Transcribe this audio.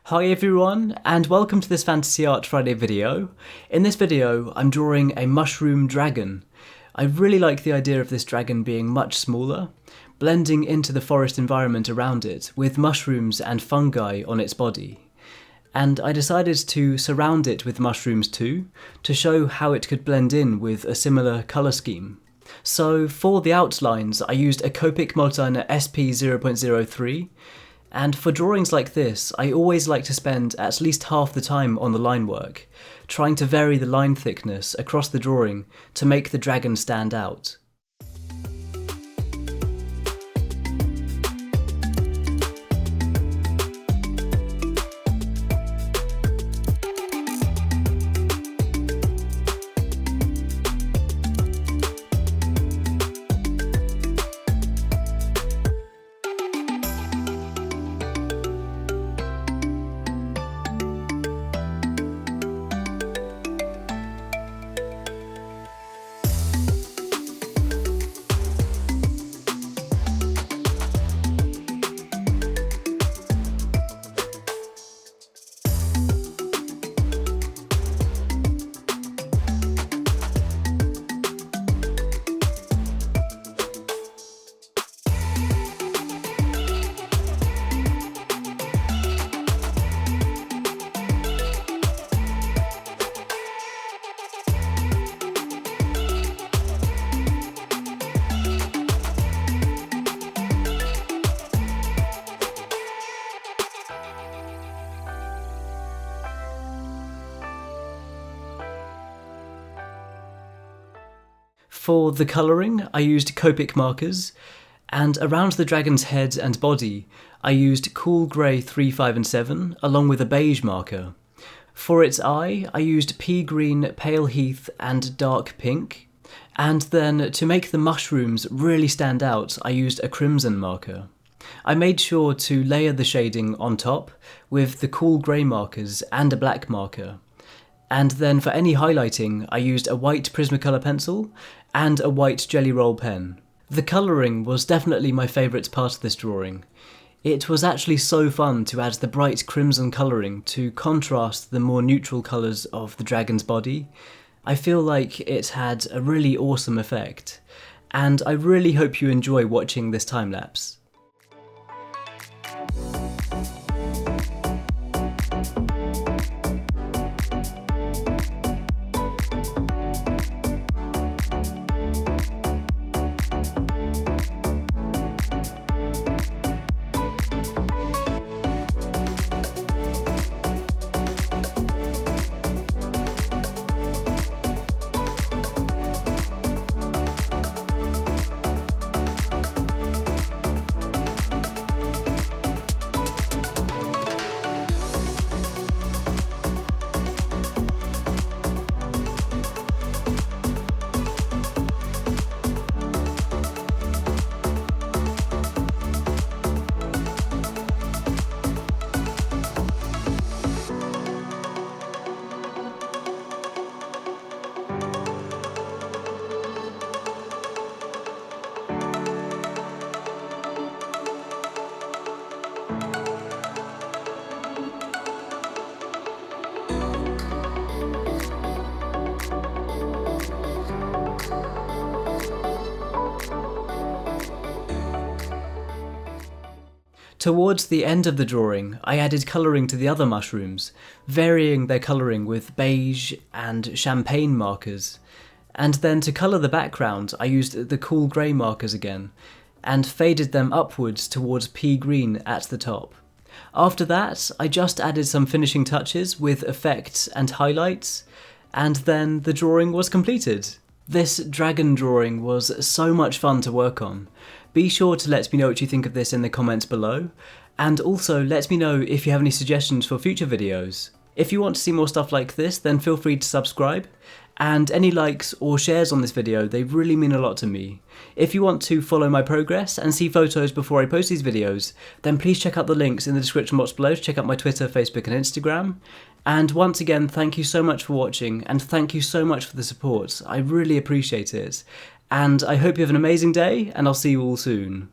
Hi everyone, and welcome to this Fantasy Art Friday video. In this video, I'm drawing a mushroom dragon. I really like the idea of this dragon being much smaller, blending into the forest environment around it, with mushrooms and fungi on its body. And I decided to surround it with mushrooms too, to show how it could blend in with a similar colour scheme. So for the outlines, I used a Copic Multiliner SP 0.03, and for drawings like this, I always like to spend at least half the time on the line work, trying to vary the line thickness across the drawing to make the dragon stand out. For the colouring, I used Copic Markers, and around the dragon's head and body, I used Cool Grey 3, 5 and 7, along with a beige marker. For its eye, I used pea green, pale heath and dark pink, and then to make the mushrooms really stand out, I used a crimson marker. I made sure to layer the shading on top with the cool grey markers and a black marker. And then for any highlighting, I used a white Prismacolor pencil and a white GellyRoll pen. The colouring was definitely my favourite part of this drawing. It was actually so fun to add the bright crimson colouring to contrast the more neutral colours of the dragon's body. I feel like it had a really awesome effect, and I really hope you enjoy watching this time-lapse. Towards the end of the drawing, I added colouring to the other mushrooms, varying their colouring with beige and champagne markers. And then to colour the background, I used the cool grey markers again, and faded them upwards towards pea green at the top. After that, I just added some finishing touches with effects and highlights, and then the drawing was completed. This dragon drawing was so much fun to work on. Be sure to let me know what you think of this in the comments below, and also let me know if you have any suggestions for future videos. If you want to see more stuff like this, then feel free to subscribe, and any likes or shares on this video, they really mean a lot to me. If you want to follow my progress and see photos before I post these videos, then please check out the links in the description box below to check out my Twitter, Facebook and Instagram. And once again, thank you so much for watching, and thank you so much for the support. I really appreciate it. And I hope you have an amazing day, and I'll see you all soon.